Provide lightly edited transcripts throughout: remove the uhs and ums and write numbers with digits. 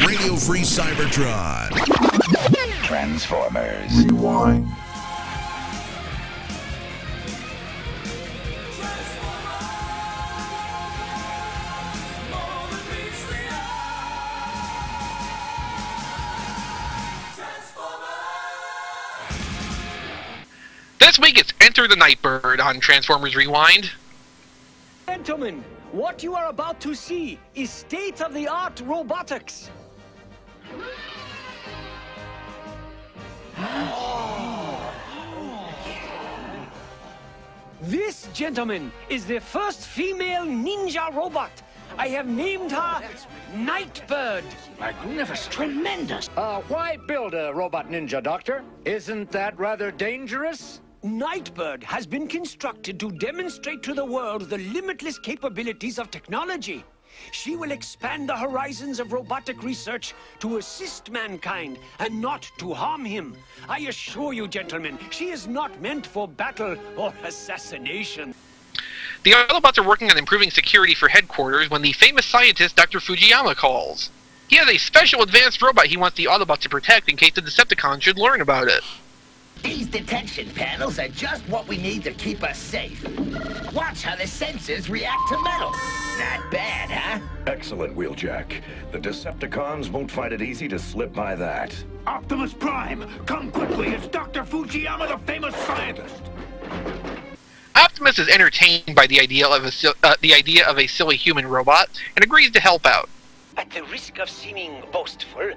Radio Free Cybertron. Transformers. Rewind. This week it's Enter the Nightbird on Transformers Rewind. Gentlemen, what you are about to see is state-of-the-art robotics. This, gentlemen, is the first female ninja robot. I have named her Nightbird. Magnificent. Tremendous. Why build a robot ninja, Doctor? Isn't that rather dangerous? Nightbird has been constructed to demonstrate to the world the limitless capabilities of technology. She will expand the horizons of robotic research to assist mankind and not to harm him. I assure you, gentlemen, she is not meant for battle or assassination. The Autobots are working on improving security for headquarters when the famous scientist Dr. Fujiyama calls. He has a special advanced robot he wants the Autobots to protect in case the Decepticons should learn about it. These detection panels are just what we need to keep us safe. Watch how the sensors react to metal. Not bad, huh? Excellent, Wheeljack. The Decepticons won't find it easy to slip by that. Optimus Prime, come quickly. It's Dr. Fujiyama, the famous scientist. Optimus is entertained by the idea of a silly human robot and agrees to help out. At the risk of seeming boastful,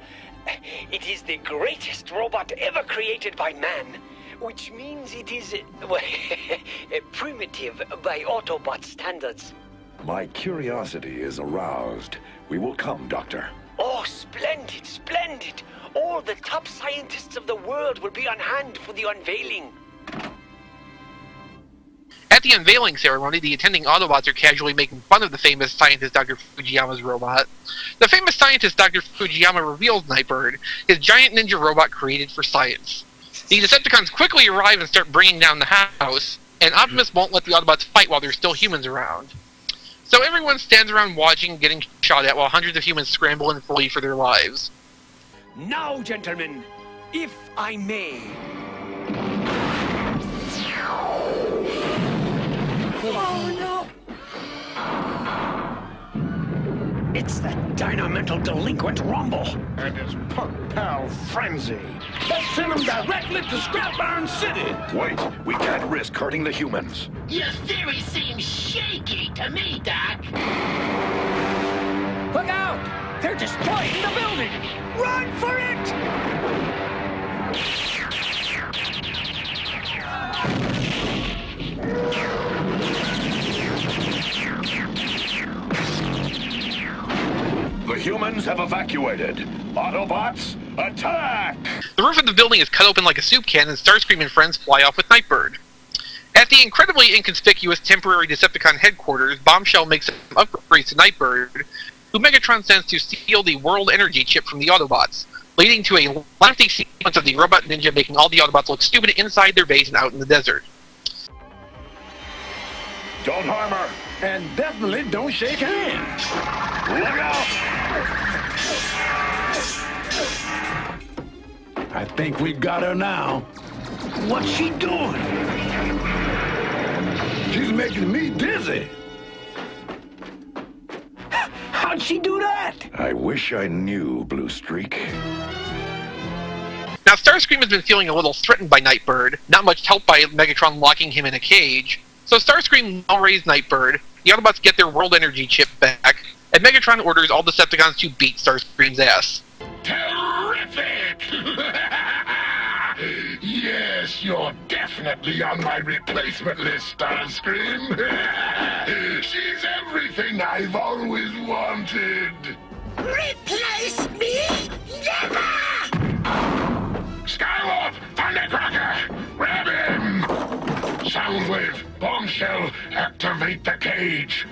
it is the greatest robot ever created by man, which means it is primitive by Autobot standards. My curiosity is aroused. We will come, Doctor. Oh, splendid, splendid! All the top scientists of the world will be on hand for the unveiling. At the unveiling ceremony, the attending Autobots are casually making fun of the famous scientist Dr. Fujiyama's robot. The famous scientist Dr. Fujiyama reveals Nightbird, his giant ninja robot created for science. The Decepticons quickly arrive and start bringing down the house, and Optimus won't let the Autobots fight while there's still humans around. So everyone stands around watching and getting shot at while hundreds of humans scramble and flee for their lives. Now, gentlemen, if I may. Oh, no! It's that dynamental delinquent Rumble. And his punk pal Frenzy. Let's send him directly to Scrap Iron City. Wait, we can't risk hurting the humans. Your theory seems shaky to me, Doc. Look out! They're destroying the building! Run for it! The humans have evacuated. Autobots, attack! The roof of the building is cut open like a soup can, and Starscream and friends fly off with Nightbird. At the incredibly inconspicuous temporary Decepticon headquarters, Bombshell makes some upgrades to Nightbird, who Megatron sends to steal the world energy chip from the Autobots, leading to a lengthy sequence of the Robot Ninja making all the Autobots look stupid inside their base and out in the desert. Don't harm her. And definitely don't shake hands. Look out! I think we got her now. What's she doing? She's making me dizzy. How'd she do that? I wish I knew, Blue Streak. Now Starscream has been feeling a little threatened by Nightbird, not much helped by Megatron locking him in a cage. So Starscream now raised Nightbird, the Autobots get their world energy chip back, and Megatron orders all Decepticons to beat Starscream's ass. Terrific! Yes, you're definitely on my replacement list, Starscream. She's everything I've always wanted. Replace me? Never! Skywarp, Thundercracker, grab him! Soundwave, Bombshell, activate the cage.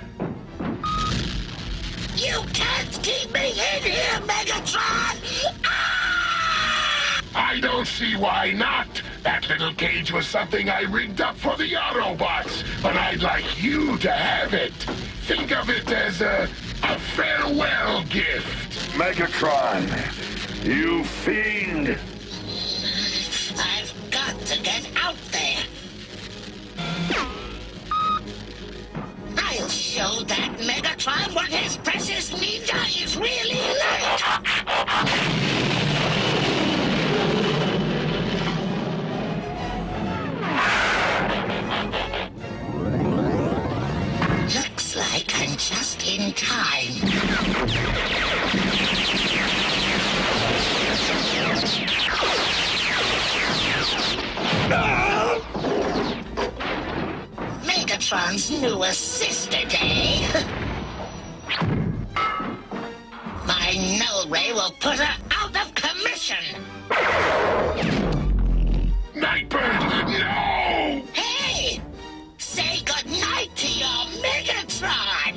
You can't keep me in here, Megatron! Ah! I don't see why not. That little cage was something I rigged up for the Autobots, but I'd like you to have it. Think of it as a farewell gift. Megatron, you fiend! I've got to get out there. I'll show that Megatron what his precious ninja is really like. Looks like I'm just in time. Megatron's new assistant, eh? My null ray will put her out of commission. Nightbird, no! Hey! Say goodnight to your Megatron!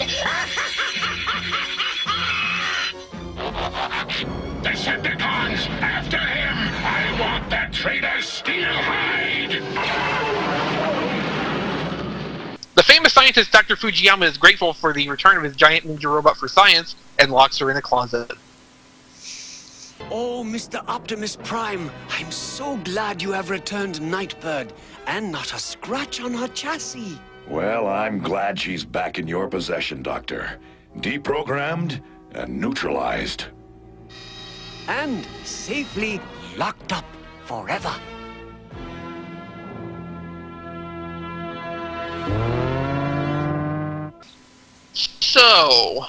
Decepticons, after him! I want that traitor Steelhide! The famous scientist Dr. Fujiyama is grateful for the return of his giant ninja robot for science and locks her in a closet. Oh, Mr. Optimus Prime, I'm so glad you have returned Nightbird, and not a scratch on her chassis. Well, I'm glad she's back in your possession, Doctor. Deprogrammed and neutralized. And safely locked up forever. So,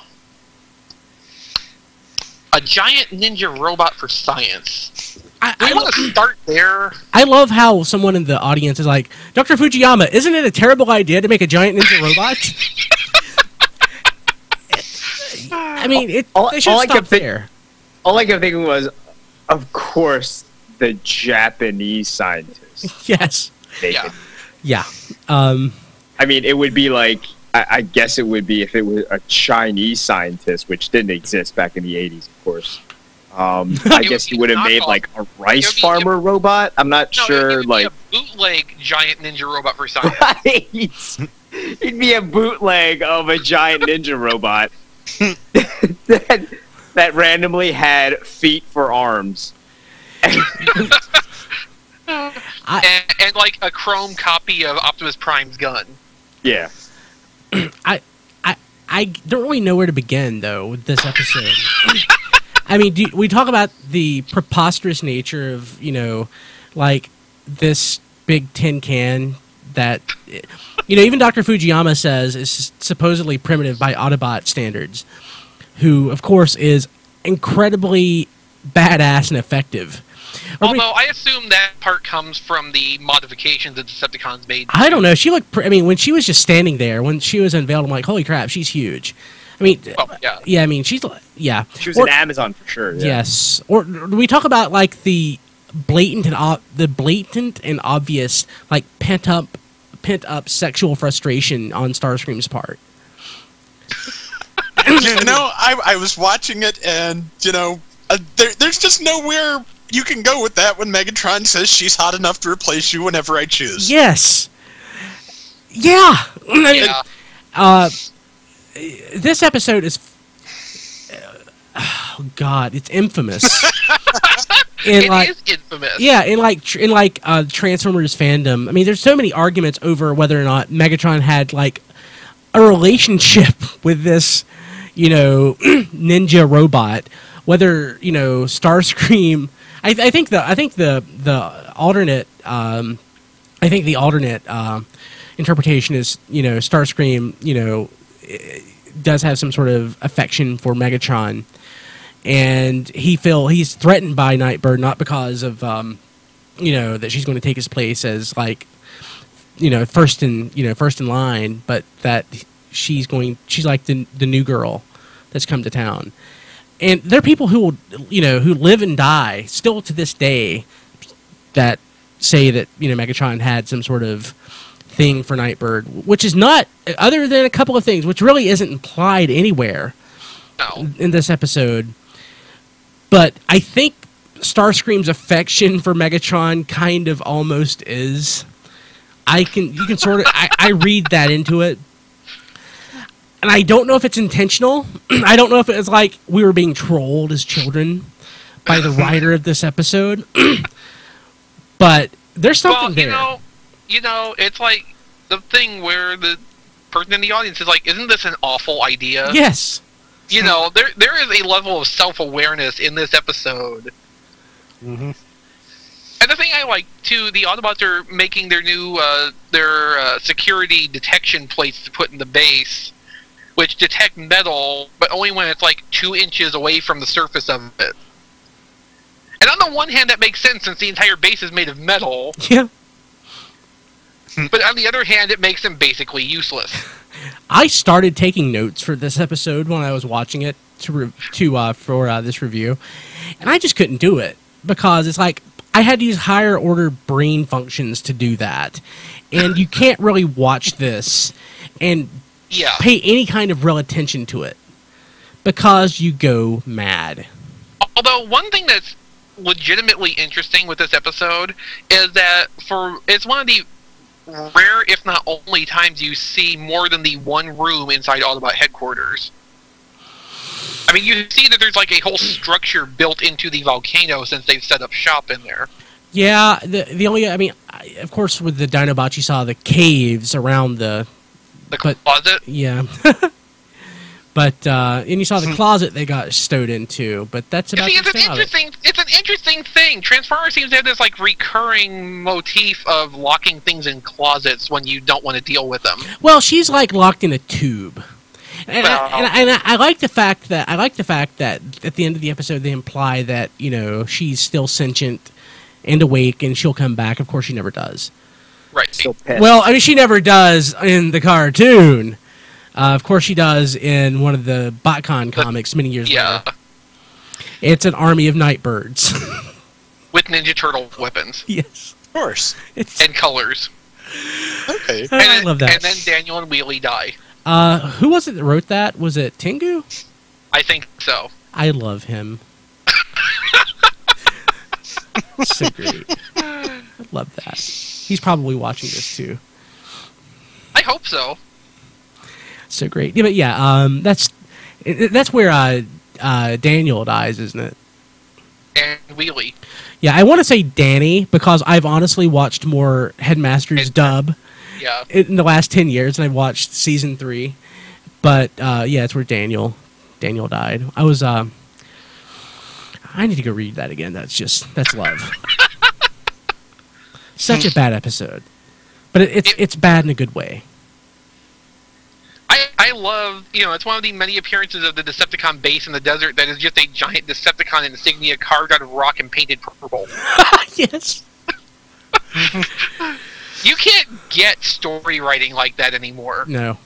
a giant ninja robot for science. I want to start there. I love how someone in the audience is like, Dr. Fujiyama, isn't it a terrible idea to make a giant ninja robot? I mean, they should stop there. All I kept thinking was, of course, the Japanese scientists. Yes. Yeah. I mean, it would be like, I guess it would be if it was a Chinese scientist, which didn't exist back in the 80s, of course. I guess he would have made like a rice farmer robot. I'm not sure. It would like be a bootleg giant ninja robot for science. Right. He'd be a bootleg of a giant ninja robot that randomly had feet for arms. and like a chrome copy of Optimus Prime's gun. Yeah. I don't really know where to begin, though, with this episode. I mean, we talk about the preposterous nature of, like, this big tin can that, even Dr. Fujiyama says is supposedly primitive by Autobot standards, who, of course, is incredibly badass and effective. Although I assume that part comes from the modifications that Decepticons made. I don't know. She looked. When she was just standing there, when she was unveiled, I'm like, holy crap, she's huge. I mean, yeah. I mean, she was an Amazon for sure. Yeah. Yes. Or do we talk about like the blatant and obvious like pent up sexual frustration on Starscream's part? I was watching it, and there's just nowhere you can go with that when Megatron says she's hot enough to replace you whenever I choose. Yes. Yeah. This episode is, oh God, it's infamous. It is infamous. Yeah, in Transformers fandom. I mean, there's so many arguments over whether or not Megatron had like a relationship with this, ninja robot. Whether Starscream. I think the alternate interpretation is Starscream does have some sort of affection for Megatron, and he's threatened by Nightbird not because of that she's going to take his place as like first in line, but that she's like the new girl that's come to town. And there are people who who live and die still to this day that say that Megatron had some sort of thing for Nightbird, which is not, other than a couple of things, which really isn't implied anywhere in this episode. But I think Starscream's affection for Megatron kind of almost is. I read that into it. And I don't know if it's intentional. I don't know if it was like we were being trolled as children by the writer of this episode. But there's something there. You know, it's like the thing where the person in the audience is like, isn't this an awful idea? Yes. You know, there is a level of self-awareness in this episode. Mm-hmm. And the thing I like, too, the Autobots are making their new, security detection plates to put in the base, which detect metal, but only when it's like 2 inches away from the surface of it. And on the one hand, that makes sense since the entire base is made of metal. Yeah. But on the other hand, it makes them basically useless. I started taking notes for this episode when I was watching it for this review, and I just couldn't do it because it's like I had to use higher order brain functions to do that, and you can't really watch this and pay any kind of real attention to it because you go mad. Although one thing that's legitimately interesting with this episode is that it's one of the rare, if not only, times you see more than the one room inside Autobot headquarters. I mean, you see that there's like a whole structure built into the volcano since they've set up shop in there. Yeah, the only, I mean, of course, with the Dinobots, you saw the caves around the closet. Yeah. But and you saw the closet they got stowed into, but that's about it's an interesting thing. Transformers seems to have this like recurring motif of locking things in closets when you don't want to deal with them. Well, she's like locked in a tube. And I like the fact that at the end of the episode they imply that, you know, she's still sentient and awake and she'll come back. Of course she never does. Right. Well, I mean she never does in the cartoon. Of course she does in one of the BotCon comics many years later. It's an army of Nightbirds. With Ninja Turtle weapons. Yes. Of course. And colors. Okay. I love that. And then Daniel and Wheelie die. Who was it that wrote that? Was it Tengu? I think so. I love him. So great. I love that. He's probably watching this too. I hope so. So great. Yeah, but yeah, that's where Daniel dies, isn't it? And Wheelie. Yeah, I want to say Danny because I've honestly watched more Headmaster's dub in the last 10 years, and I've watched season 3. But yeah, it's where Daniel died. I need to go read that again. That's love. Such a bad episode, but it's bad in a good way. I love, you know, it's one of the many appearances of the Decepticon base in the desert that is just a giant Decepticon insignia carved out of rock and painted purple. Yes. You can't get story writing like that anymore. No.